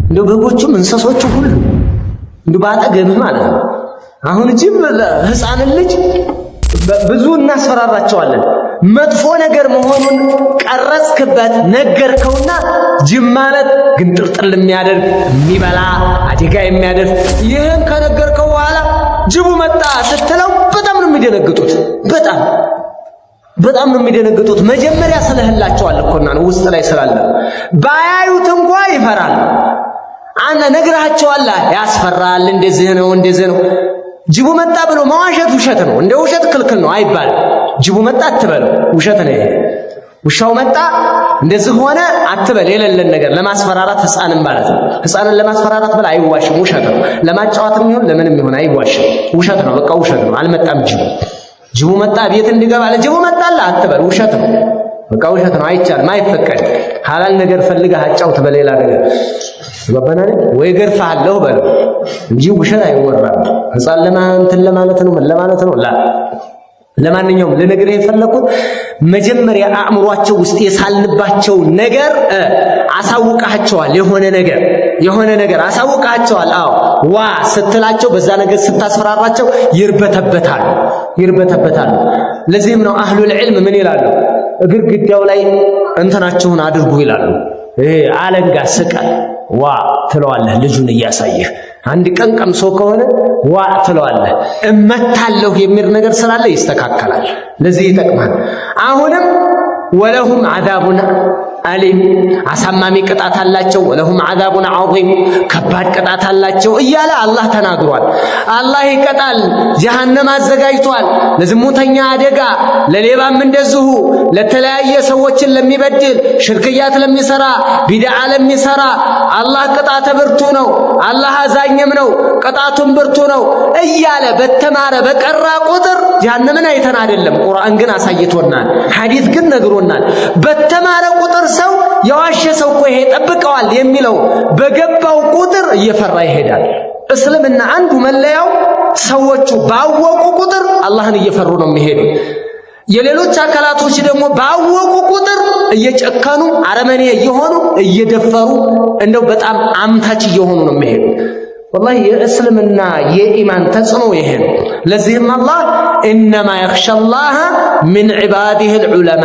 እንደው በጎቹም እንስሶቹ ሁሉ እንደው ባጠገብህ ማለት ነው። አሁን ጅብ ህፃን ልጅ ብዙ እናስፈራራቸዋለን። መጥፎ ነገር መሆኑን ቀረጽክበት ነገርከውና ጅብ ማለት ግንጥልጥል የሚያደርግ የሚበላ አደጋ የሚያደርግ ይህን ከነገርከው በኋላ ጅቡ መጣ ስትለው በጣም ነው የሚደነግጡት። በጣም ነው የሚደነግጡት። መጀመሪያ ስለህላቸዋል እኮና ነው ውስጥ ላይ ስላለ ባያዩት እንኳን ይፈራል። አንተ ነግራቸዋል፣ ያስፈራል። እንደዚህ ነው ጅቡ መጣ ብሎ መዋሸት ውሸት ነው። እንደ ውሸት ክልክል ነው አይባልም። ጅቡ መጣ አትበል፣ ውሸት ነው። ውሻው መጣ እንደዚህ ሆነ አትበል። የሌለን ነገር ለማስፈራራት ህፃንን ማለት ነው። ህፃንን ለማስፈራራት በላ አይዋሽም፣ ውሸት ነው። ለማጫወትም ይሁን ለምንም ይሁን አይዋሽም፣ ውሸት ነው። በቃ ውሸት ነው። አልመጣም ጅቡ መጣ ቤት እንዲገባ ለጅቡ መጣላ አትበል፣ ውሸት ነው። በቃ ውሸት ነው። አይቻልም፣ አይፈቀድ። ሐላል ነገር ፈልገህ አጫውት በሌላ ነገር ገባናል ወይ ገርፋለሁ በለው እንጂ ውሸት አይወራም። ህፃን ለማለት ነው ለማለት ነው ለማንኛውም ለነገር የፈለኩት መጀመሪያ አእምሯቸው ውስጥ የሳልንባቸው ነገር አሳውቃቸዋል። የሆነ ነገር አሳውቃቸዋል። አዎ ዋ ስትላቸው በዛ ነገር ስታስፈራራቸው ይርበተበታሉ። ለዚህም ነው አህሉል ዒልም ምን ይላሉ? ግድግዳው ላይ እንትናቸውን አድርጉ ይላሉ። አለንጋ ስቀል ዋ ትለዋለህ ልጁን እያሳየህ። አንድ ቀን ቀምሶ ከሆነ ዋ ትለዋለህ። እመታለሁ የሚል ነገር ስላለ ይስተካከላል። ለዚህ ይጠቅማል። አሁንም ወለሁም አዛቡን አሊም አሳማሚ ቅጣት አላቸው። ወለሁም አዛቡን ዐዚም ከባድ ቅጣት አላቸው እያለ አላህ ተናግሯል። አላህ ይቀጣል። ጀሃነም አዘጋጅቷል። ለዝሙተኛ አደጋ፣ ለሌባም እንደዚሁ፣ ለተለያየ ሰዎችን ለሚበድል፣ ሽርክያት ለሚሰራ፣ ቢድዓ ለሚሰራ አላህ ቅጣት ብርቱ ነው። አላህ አዛኝም ነው፣ ቅጣቱም ብርቱ ነው እያለ በተማረ በቀራ ቁጥር ጀሃነምን አይተን አይደለም፣ ቁርአን ግን አሳይቶናል፣ ሐዲስ ግን ነግሮናል። በተማረ ቁጥር ሰው የዋሸ ሰው እኮ ይሄ ጠብቀዋል የሚለው በገባው ቁጥር እየፈራ ይሄዳል። እስልምና አንዱ መለያው ሰዎቹ ባወቁ ቁጥር አላህን እየፈሩ ነው የሚሄዱ። የሌሎች አካላቶች ደግሞ ባወቁ ቁጥር እየጨከኑ አረመኔ እየሆኑ እየደፈሩ እንደው በጣም አምታች እየሆኑ ነው የሚሄዱ። ወላሂ የእስልምና የኢማን ተጽዕኖ ይሄ ነው። ለዚህም አላህ ኢነማ የኽሸላህ ሚን ዒባዲሂል ዑለማ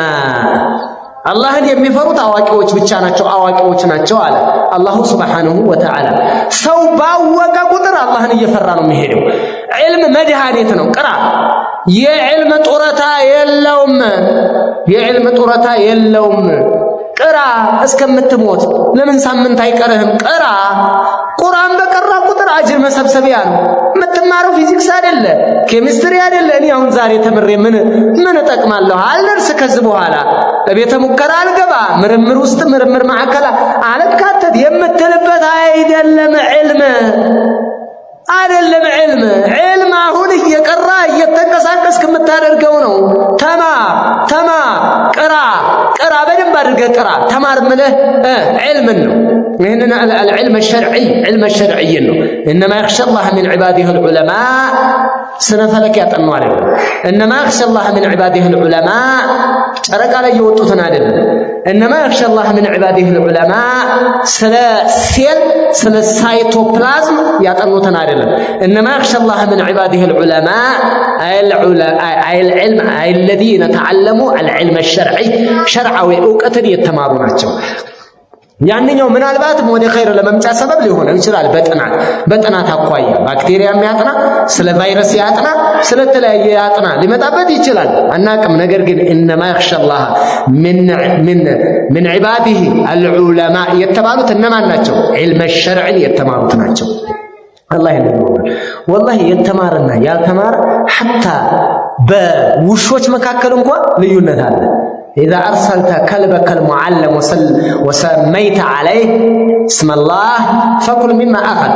አላህን የሚፈሩት አዋቂዎች ብቻ ናቸው፣ አዋቂዎች ናቸው አለ አላሁ ሱብሓነሁ ወተዓላ። ሰው ባወቀ ቁጥር አላህን እየፈራ ነው የሚሄደው። ዒልም መድኃኒት ነው። ቅራ። የዕልም ጡረታ የለውም። ቅራ እስከምትሞት። ለምን ሳምንት አይቀርህም? ቅራ። ቁርአን በቀራ ቁጥር አጅር መሰብሰቢያ ነው። የምትማረው ፊዚክስ አይደለ፣ ኬሚስትሪ አይደለ። እኔ አሁን ዛሬ ተምሬ ምን እጠቅማለሁ? አልደርስ ከዚህ በኋላ በቤተ ሙከራ አልገባ፣ ምርምር ውስጥ ምርምር ማዕከላ አልካተት የምትልበት አይደለም። ዒልም አሁን እየቀራ እየተንቀሳቀስክ የምታደርገው ነው። ተማር፣ ቅራ፣ በደንብ አድርገህ ቅራ። ተማር ምልህ ዒልምን ነው። ይህንን العلم الشرعي علم الشرعي ነው። إنما يخشى الله من عباده العلماء ስነ ፈለክ ያጠኑ አይደለም። إنما يخشى الله من عباده العلماء ጨረቃ ላይ የወጡትን አይደለም። إنما يخشى الله من عباده العلماء ስለ ሴል ስለ ሳይቶፕላዝም ያጠኑትን አይደለም። إنما يخشى الله من عباده العلماء أي العلم أي الذين تعلموا العلم الشرعي شرعዊ ዕውቀትን የተማሩ ናቸው። ያንኛው ምናልባትም ወደ ኸይር ለመምጫ ሰበብ ሊሆን ይችላል። በጥናት አኳያ ባክቴሪያ የሚያጥና ስለ ቫይረስ ያጥና ስለ ተለያየ ያጥና ሊመጣበት ይችላል፣ አናቅም። ነገር ግን إنما يخشى الله من عباده العلماء የተባሉት እነማን ናቸው? ዒልመ ሸርዕን የተማሩት ናቸው። አላህ ይነግረናል። ወላሂ የተማረና ያልተማረ ሐታ በውሾች መካከል እንኳን ልዩነት አለ። إذا أرسلت كلبك المعلم وسميت عليه اسم الله فكل مما أخذ.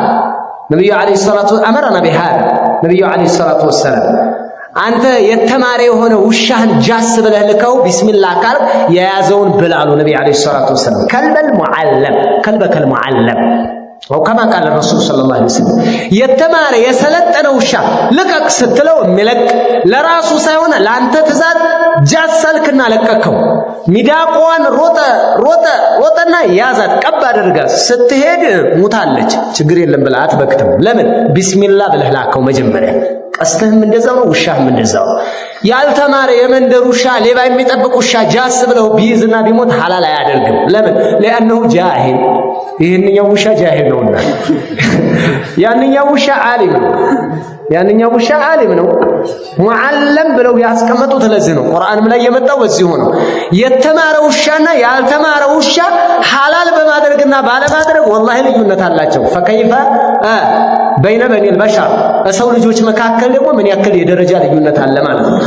نبي عليه الصلاة والسلام أمرنا بهذا. نبي عليه الصلاة والسلام أنت يتماري هنا وشهن جاس بلهلكو بسم الله قال يا زون بلالو نبي عليه الصلاة والسلام كلبك المعلم أو كما قال الرسول صلى الله عليه وسلم يتمار يسلطن ውሻ ልቀቅ ስትለው የሚለቅ ለራሱ ሳይሆን ለአንተ ትእዛዝ ጃሰልክና ለቀቀው ሚዳቋን ሮጠና ያዛት ቀብ አድርጋ ስትሄድ ሙታለች ችግር የለም ብላ አትበክተው ለምን ቢስሚላህ ብለህ ላከው መጀመሪያ ቀስተህም እንደዛው ነው ውሻህም እንደዛው ያልተማረ የመንደር ውሻ ሌባ የሚጠብቅ ውሻ ጃስ ብለው ቢይዝና ቢሞት ሐላል አያደርግም ለምን لانه جاهل ይሄንኛው ውሻ ጃሂል ነውና ያንኛው ውሻ ዓሊም ነው ያንኛው ውሻ ዓሊም ነው ሙዓለም ብለው ያስቀመጡት ለዚህ ነው ቁርአንም ላይ የመጣው በዚህ ነው የተማረ ውሻና ያልተማረ ውሻ ሐላል በማድረግና ባለማድረግ والله ልዩነት አላቸው فكيف بين بني البشر ሰው ልጆች መካከል ደግሞ ምን ያክል የደረጃ ልዩነት አለ ማለት ነው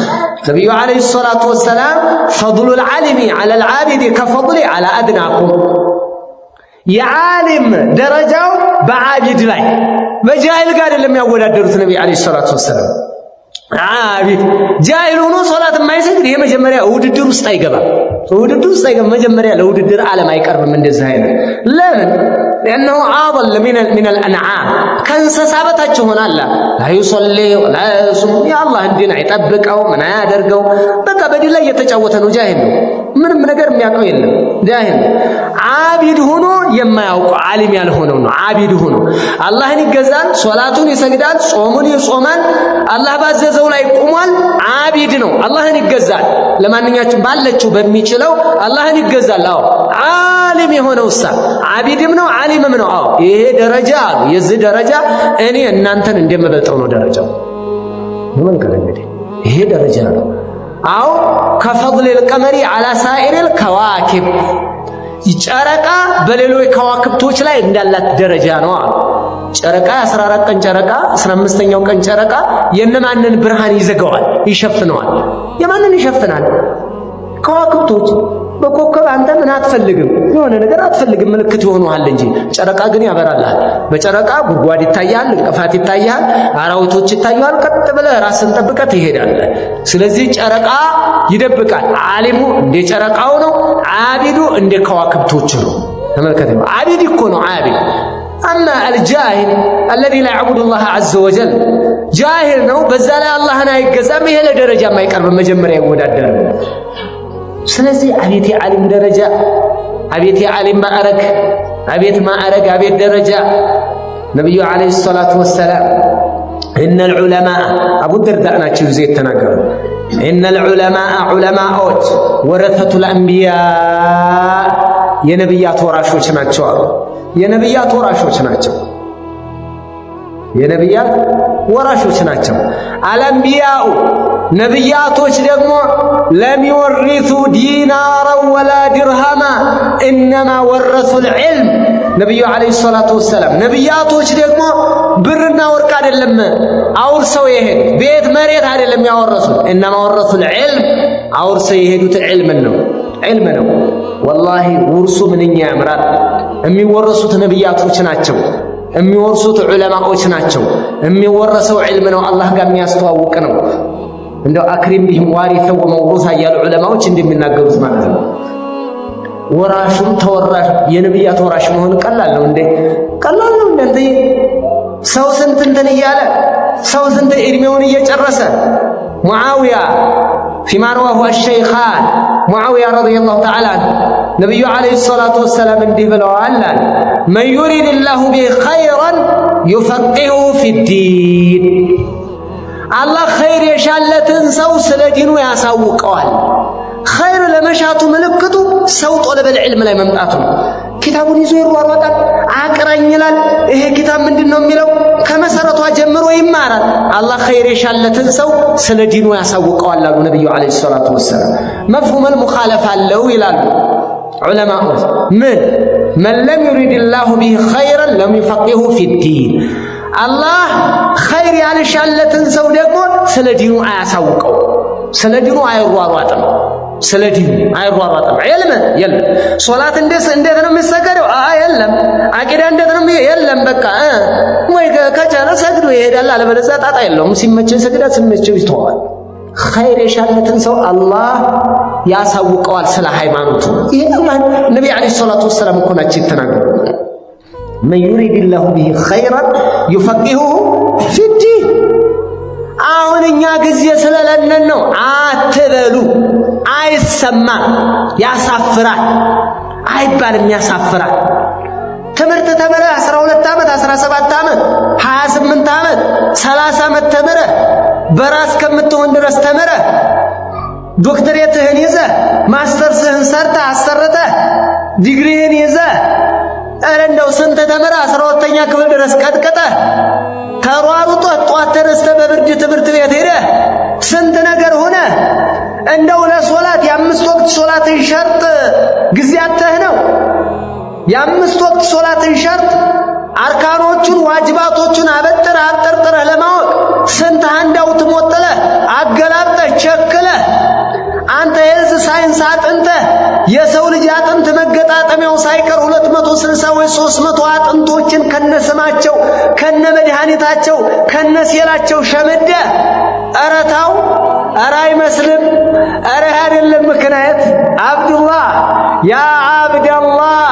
ነብዩ አለይሂ ሰላቱ ወሰለም فضل العالم على العابد كفضل على ادناكم የዓሊም ደረጃው በዓቢድ ላይ በጃሂል ጋር አይደለም ያወዳደሩት ነብዩ አለይሂ ሰላቱ ወሰለም ዓቢድ ጃሂል ሆኖ ሶላት የማይሰግድ የመጀመሪያ ውድድር ውስጥ አይገባም መጀመሪያ ለውድድር ዓለም አይቀርብም እንደዚህ አይነት ለምን لانه اضل من الانعام ከእንስሳ በታች ሆናል لا يصلي ولا يصوم يا الله እንዲን አይጠብቀው ምን አያደርገው በቃ በዲን ላይ የተጫወተ ነው ጃሂል ነው ምንም ነገር የሚያውቀው የለም ጃሂል ዓቢድ ሆኖ የማያውቀው ዓሊም ያልሆነው ነው ዓቢድ ሆኖ አላህን ይገዛል ሶላቱን ይሰግዳል ጾሙን ይጾማል አላህ ባዘዘው ላይ ቆሟል ዓቢድ ነው አላህን ይገዛል ለማንኛችም ባለችው በሚችለው አላህን ይገዛል አዎ ዓሊም የሆነው ዓቢድም ነው ዓሊምም ነው አዎ ይሄ ደረጃ የዚህ ደረጃ እኔ እናንተን እንደምበልጠው ነው ደረጃው ወመንከለ እንግዲህ ይሄ ደረጃ ነው አው ከፈضل القمر على سائر الكواكب ጨረቃ በሌሎች ከዋክብቶች ላይ እንዳላት ደረጃ ነው ጨረቃ 14 ቀን ጨረቃ 15ኛው ቀን ጨረቃ የነማንን ብርሃን ይዘጋዋል ይሸፍነዋል የማንን ይሸፍናል ከዋክብቶች በኮከብ አንተ ምን አትፈልግም የሆነ ነገር አትፈልግም ምልክት ይሆነዋል እንጂ ጨረቃ ግን ያበራልሃል በጨረቃ ጉድጓድ ይታያል እንቅፋት ይታያል አራዊቶች ይታያል ቀጥ ብለህ ራስን ጠብቀህ ትሄዳለህ ስለዚህ ጨረቃ ይደብቃል ዓሊሙ እንደ ጨረቃው ነው ዓቢዱ እንደ ከዋክብቶች ነው ተመልከቱ ዓቢድ እኮ ነው ዓቢድ اما الجاهل الذي لا يعبد الله عز وجل جاهل ነው በዛ ላይ አላህን አይገዛም ይሄ ለደረጃ የማይቀርብ መጀመሪያ ይወዳደር ስለዚህ አቤት የዓሊም ደረጃ አቤት የዓሊም ማዕረግ አቤት ደረጃ ነብዩ አለይሂ ሰላቱ ወሰለም ان العلماء ابو الدرداء ናቸው ዘይት ተናገሩ ان العلماء علماءዎች ورثة الانبياء የነብያት ወራሾች ናቸው የነብያት ወራሾች ናቸው አልአንቢያኡ ነብያቶች ደግሞ ለሚወርሱ ዲናራ ወላ ድርሃማ انما ورثوا العلم ነብዩ አለይሂ ሰላቱ ወሰለም ነብያቶች ደግሞ ብርና ወርቅ አይደለም አውርሰው የሄዱ ቤት መሬት አይደለም ያወረሱት انما ورثوا العلم አውርሰው የሄዱት ዒልም ነው والله ውርሱ ምንኛ ያምራል የሚወረሱት ነብያቶች ናቸው የሚወርሱት ዑለማዎች ናቸው የሚወረሰው ዒልም ነው አላህ ጋር የሚያስተዋውቅ ነው እንደው አክሪም ቢህም ዋሪተው ወመውሩሳ ያሉ ዑለማዎች እንደሚናገሩት ማለት ነው ወራሹም ተወራሽ የነብያት ወራሽ መሆን ቀላል ነው እንዴ ሰው ስንት እንትን እያለ ሰው ስንት እድሜውን እየጨረሰ ሙአዊያ فيما رواه الشيخان معاوية رضي الله تعالى عنه نبي عليه الصلاة والسلام እንዲህ ብለዋል من يريد الله به خيرا يفقهه في الدين الله خير የሻለትን ሰው ስለ ዲኑ ያሳውቀዋል خير ለመሻቱ ምልክቱ ሰው طلب العلم ላይ መምጣቱ ኪታቡን ይዞ ይሯሯጣል አቅራኝ ይላል ይሄ ኪታብ ምንድነው የሚለው ከመሰረቷ ጀምሮ ይማራል አላህ خير የሻለትን ሰው ስለ ዲኑ ያሳውቀዋል አሉ ነብዩ አለይሂ ሰላቱ ወሰለም مفهوم المخالفه አለው ይላሉ ዑለማዎች من لم يريد الله به خيرا لم يفقهه في الدين الله خير ያልሻለትን ሰው ደግሞ ስለ ዲኑ አያሳውቀው ስለ ዲኑ አይሯሯጥም ዒልም የለም ሶላት እንዴት ነው የሚሰገደው የለም አቂዳ እንዴት ነው የለም በቃ ወይ ከቻለ ሰግዶ ይሄዳል አለበለዚያ ጣጣ የለውም ሲመቸው ይሰግዳል ሲመቸው ይተዋል خير የሻለትን ሰው አላህ ያሳውቀዋል ስለ ሃይማኖቱ ይሄ ነብዩ አለይሂ ሰላቱ ወሰለም እኮ ናቸው የተናገሩት መን ዩሪድላሁ ቢሂ ኸይረን ዩፈቂሁሁ ፊዲን። አሁን እኛ ጊዜ ስለሌለን ነው አትበሉ። አይሰማም፣ ያሳፍራል። አይባልም፣ ያሳፍራል። ትምህርት ተምረህ 12 ዓመት 17 ዓመት 28 ዓመት 30 ዓመት ተምረህ በራስ ከምትሆን ድረስ ተምረህ ዶክተሬትህን ይዘህ ማስተርስህን ሰርተህ አሰርተህ ዲግሪህን ይዘህ ኧረ እንደው ስንት ተምረህ 12ኛ ክፍል ድረስ ቀጥቅጠህ ተሯሩጠህ ጧት ተነስተህ በብርድ ትምህርት ቤት ሄደህ ስንት ነገር ሆነህ እንደው ለሶላት የ5 ወቅት ሶላትን ሸርጥ ጊዜ አጥተህ ነው። የ5 ወቅት ሶላትን ሸርጥ አርካኖቹን ዋጅባቶቹን አበጥረህ አጠርጥረህ ለማወቅ ስንት አንዳውት ሞጥለህ አገላብጠህ ቸክለህ አንተ የዝ ሳይንስ አጥንተህ የሰው ልጅ አጥንት መገጣጠሚያው ሳይቀር 260 ወይ 300 አጥንቶችን ከነስማቸው ከነመድኃኒታቸው ከነሴላቸው ሸመደህ ኧረ ተው፣ ኧረ አይመስልም፣ ኧረ አይደለም ምክንያት አብዱላህ ያ አብደላህ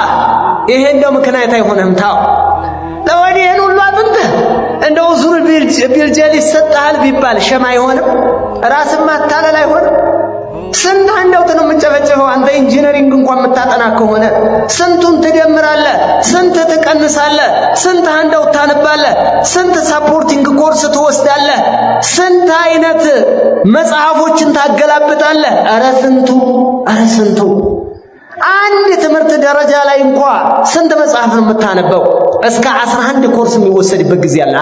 ይሄ እንደው ምክንያት አይሆንም። ተው ለወዲህን ሁሉ አጥንተህ እንደው ዙር ቢልጀል ይሰጣል ቢባል ሸማ አይሆንም፣ ራስን ማታለል አይሆንም። ስንት አንዳውት ነው የምጨበጨበው። አንተ ኢንጂነሪንግ እንኳን የምታጠና ከሆነ ስንቱን ትደምራለህ፣ ስንት ትቀንሳለህ፣ ስንት አንዳውት ታነባለህ፣ ስንት ሰፖርቲንግ ኮርስ ትወስዳለህ፣ ስንት አይነት መጽሐፎችን ታገላብጣለህ። ኧረ ስንቱ፣ ኧረ ስንቱ። አንድ ትምህርት ደረጃ ላይ እንኳን ስንት መጽሐፍ ነው የምታነበው? እስከ 11 ኮርስ የሚወሰድበት ጊዜ አለ።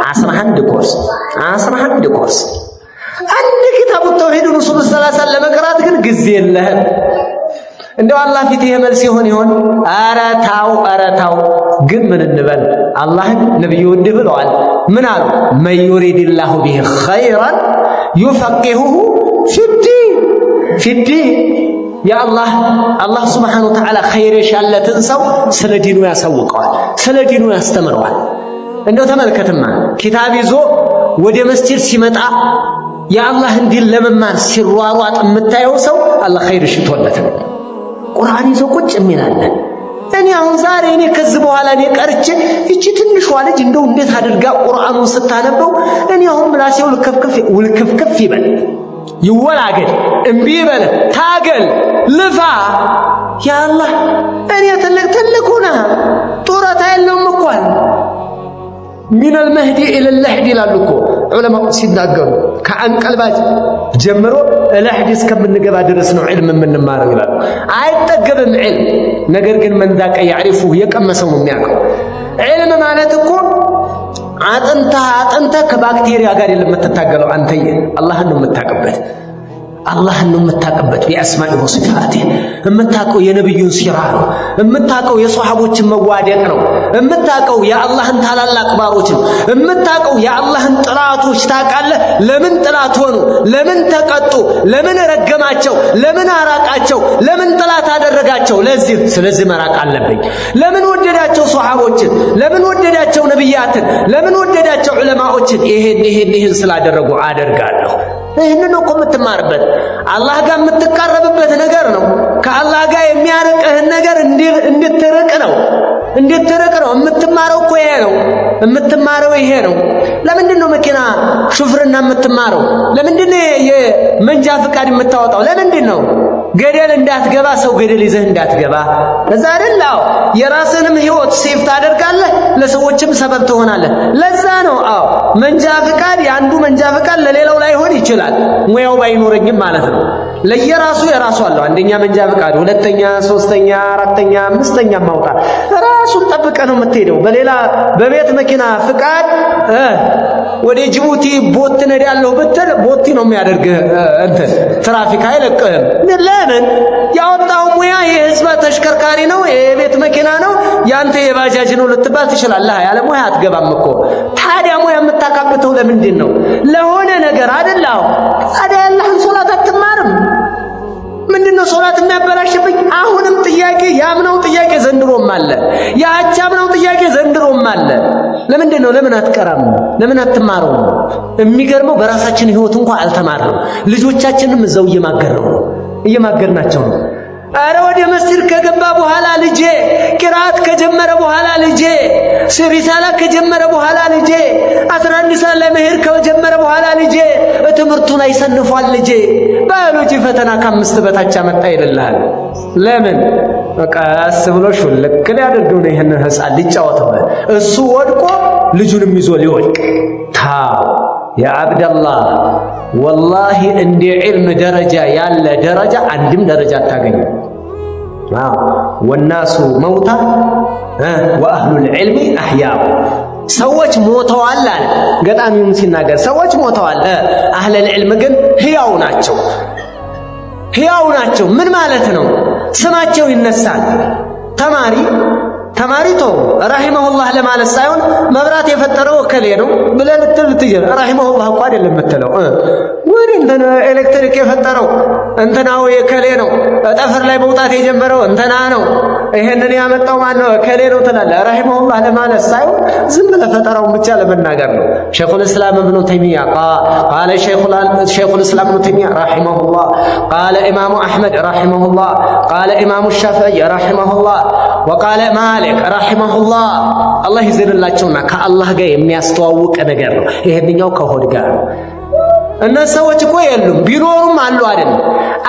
11 ኮርስ አንድ ኪታብ ተውሂድ ረሱል ሰለላሁ ዐለይሂ ወሰለም ለመቅራት ግን ጊዜ የለህም። እንደው አላህ ፊት ይሄ መልስ ይሆን? ኧረ ታው። ግን ምን እንበል? አላህን ነብዩ እንዲህ ብለዋል። ምን አሉ? መን ዩሪድላሁ ቢሂ ኸይረን ዩፈቂሁሁ ፊዲን። አላህ ሱብሓነሁ ወተዓላ ኸይር የሻለትን ሰው ስለ ዲኑ ያሳውቀዋል፣ ስለ ዲኑ ያስተምረዋል። እንደው ተመልከትማ ኪታብ ይዞ ወደ መስጂድ ሲመጣ የአላህን ዲን ለመማር ሲሯሯጥ የምታየው ሰው አላህ ኸይር ሽቶለት ነው። ቁርአን ይዞ ቁጭ የሚላለ እኔ አሁን ዛሬ ከዚህ በኋላ ቀርቼ እቺ ትንሿ ልጅ እንደው እንዴት አድርጋ ቁርአኑን ስታነበው እኔ አሁን ምላሴው ውልክፍክፍ ይበል፣ ይወላገድ፣ እምቢ ይበል፣ ታገል፣ ልፋ። ያ አላህ እኔ ትልቅ ሆነ ጡረታ የለውም እኮ ሚነል መህዲ ኢለል ለህዲ ይላሉ እኮ ዑለማው ሲናገሩ ከአንቀልባጅ ጀምሮ ለህዲ እስከምንገባ ድረስ ነው ዒልም የምንማረው ይላሉ። አይጠገብም ዒልም። ነገር ግን መንዛቀ ያዕሪፉ የቀመሰው ነው የሚያውቀው። ዒልም ማለት እኮ አጥንተህ ከባክቴሪያ ጋር የምትታገለው አንተዬ አላህን ነው የምታውቅበት። ቢአስማኢ ወሲፋቲ የምታውቀው የነብዩን ሲራ ነው። የምታውቀው የሷሐቦችን መዋደቅ ነው። የምታውቀው የአላህን ታላላቅ ባሮችን፣ የምታውቀው የአላህን ጥላቶች ታውቃለህ። ለምን ጥላት ሆኑ? ለምን ተቀጡ? ለምን ረገማቸው? ለምን አራቃቸው? ለምን ጥላት አደረጋቸው? ስለዚህ መራቅ አለብኝ። ለምን ወደዳቸው ሷሐቦችን? ለምን ወደዳቸው ነብያትን? ለምን ወደዳቸው ዑለማዎችን? ይሄን ስላደረጉ አደርጋለሁ። ይህንን እኮ የምትማርበት አላህ ጋር የምትቃረብበት ነገር ነው። ከአላህ ጋር የሚያርቅህን ነገር እንድትርቅ ነው። የምትማረው እኮ ይሄ ነው። ለምንድን ነው መኪና ሹፍርና የምትማረው? ለምንድን ነው የመንጃ ፍቃድ የምታወጣው? ለምንድን ነው? ገደል እንዳትገባ፣ ሰው ገደል ይዘህ እንዳትገባ። ለዛ አይደል? አዎ የራስህንም ህይወት ሴፍ ታደርጋለህ፣ ለሰዎችም ሰበብ ትሆናለህ። ለዛ ነው መንጃ ፍቃድ የአንዱ መንጃ ፍቃድ ለሌላው ላይሆን ይችላል፣ ሙያው ባይኖረኝም ማለት ነው። ለየራሱ የራሱ አለው። አንደኛ መንጃ ፍቃድ፣ ሁለተኛ፣ ሶስተኛ፣ አራተኛ፣ አምስተኛ ማውጣት ራሱን ጠብቀህ ነው የምትሄደው። በቤት መኪና ፍቃድ ወደ ጅቡቲ ቦት ነዳለሁ ብትል ቦቲ ነው የሚያደርግህ። ትራፊክ አይለቅህም። ለምን? ያወጣው ሙያ የህዝብ ተሽከርካሪ ነው፣ የቤት መኪና ነው፣ ያንተ የባጃጅ ነው ልትባል ትችላለህ። ያለ ሙያ አትገባም እኮ። ታዲያ ሙያ የምታካብተው ለምንድን ነው? ለሆነ ነገር አይደል? ታዲያ ያለህን ሶላት አትማርም? ምንድነው ሶላት የሚያበላሽብኝ? አሁንም ጥያቄ ያምነው ጥያቄ ዘንድሮም አለ፣ ያቻምነው ጥያቄ ዘንድሮም አለ። ለምንድነው? ለምን አትቀራም? ለምን አትማረው? የሚገርመው በራሳችን ህይወት እንኳን አልተማርነው። ልጆቻችንም እዛው እየማገርናቸው ነው። አረ ወደ መስጂድ ከገባ በኋላ ልጄ፣ ቅራት ከጀመረ በኋላ ልጄ ሪሳላ ከጀመረ በኋላ ልጄ 11 ሰዓት ላይ መሄድ ከጀመረ በኋላ ልጄ ትምህርቱን አይሰንፏል ልጄ ባዮሎጂ ፈተና ከ5 በታች አመጣ ይልልሃል። ለምን ቀስ ብሎ ሹልክ ሊያደርገው ነው ይሄን ህፃን ሊጫወትበት እሱ ወድቆ ልጁንም ይዞ ሊወድቅ ታው ያ አብደላህ ወላሂ እንደ ዒልም ደረጃ ያለ ደረጃ አንድም ደረጃ አታገኙ። ወናሱ መውታ ወአህሉል ዒልሚ አህያው ሰዎች ሞተዋል አለ ገጣሚውም ሲናገር ሰዎች ሞተዋል አህለል ዒልም ግን ህያው ናቸው። ህያው ናቸው ምን ማለት ነው? ስማቸው ይነሳል። ተማሪቶ ረሂመሁላህ ለማለት ሳይሆን መብራት የፈጠረው እከሌ ነው ብለህ ልትጀምር ረሂመሁላህ እኮ አይደለም የምትለው ወደ እንትና ኤሌክትሪክ የፈጠረው እንትናው የከሌ ነው ጠፈር ላይ መውጣት የጀመረው እንትና ነው ይሄንን ያመጣው ማን ነው እከሌ ነው ትላለህ። ረሂመሁላህ ለማለት ሳይሆን ዝም ብለህ ፈጠራውን ብቻ ለመናገር ነው። ሸይኹል እስላም ኢብኑ ተይሚያ ቃለ ሸይኹል እስላም ኢብኑ ተይሚያ ረሂመሁላህ ቃለ ኢማሙ አሕመድ ረሂመሁላህ ቃለ ኢማሙ ሻፊዒ ረሂመሁላህ ወቃለ ማሊክ ረሂመሁላህ አላህ ይዘንላቸውና ከአላህ ጋር የሚያስተዋውቅ ነገር ነው። ይሄንኛው ከሆድ ጋር ነው። እነዚህ ሰዎች እኮ የሉም ቢኖሩም አሉ አይደል?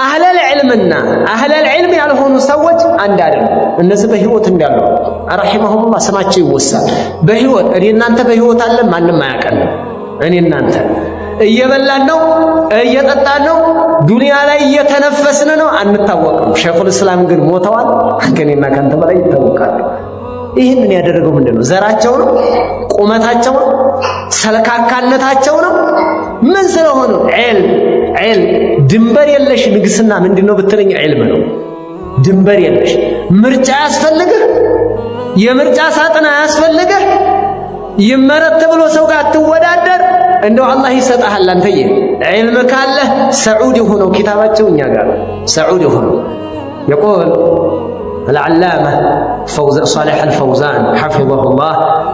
አህለል ዒልምና አህለል ዒልም ያልሆኑ ሰዎች አንድ አይደል? እነዚህ በህይወት እንዳሉ ረሂመሁላህ ስማቸው ይወሳል። በህይወት እኔ እናንተ በህይወት አለ ማንም አያውቀንም። እኔ እናንተ እየበላን ነው እየጠጣን ነው ዱንያ ላይ እየተነፈስን ነው አንታወቅም። ሸይኹል እስላም ግን ሞተዋል። ከኔና ካንተ በላይ ይታወቃሉ። ይህንን ያደረገው ምንድነው? ዘራቸው ነው? ቁመታቸው ነው? ሰልካካነታቸው ነው? ምን ስለሆነ ዒልም ድንበር የለሽ ንግስና ምንድነው ብትለኝ ዒልም ነው። ድንበር የለሽ ምርጫ ያስፈልግህ፣ የምርጫ ሳጥን ያስፈልግህ፣ ይመረጥ ብሎ ሰው ጋር አትወዳደር። እንደው አላህ ይሰጣሃል። አንተዬ ዒልም ካለህ ሰዑዲ ሆነው ኪታባቸው እኛ ጋር ሰዑዲ ሆነው يقول العلامة صالح الفوزان حفظه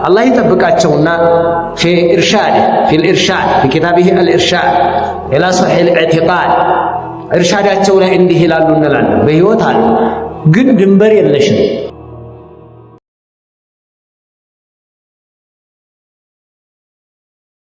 الله يطبقاቸውና في الإرشاد في كتابه الإرشاد إلى صحيح الاعتقاد إرشاداቸው ላይ እንዲህ ይላሉ እንላለን። በህይወት አሉ ግን ድንበር የለሽ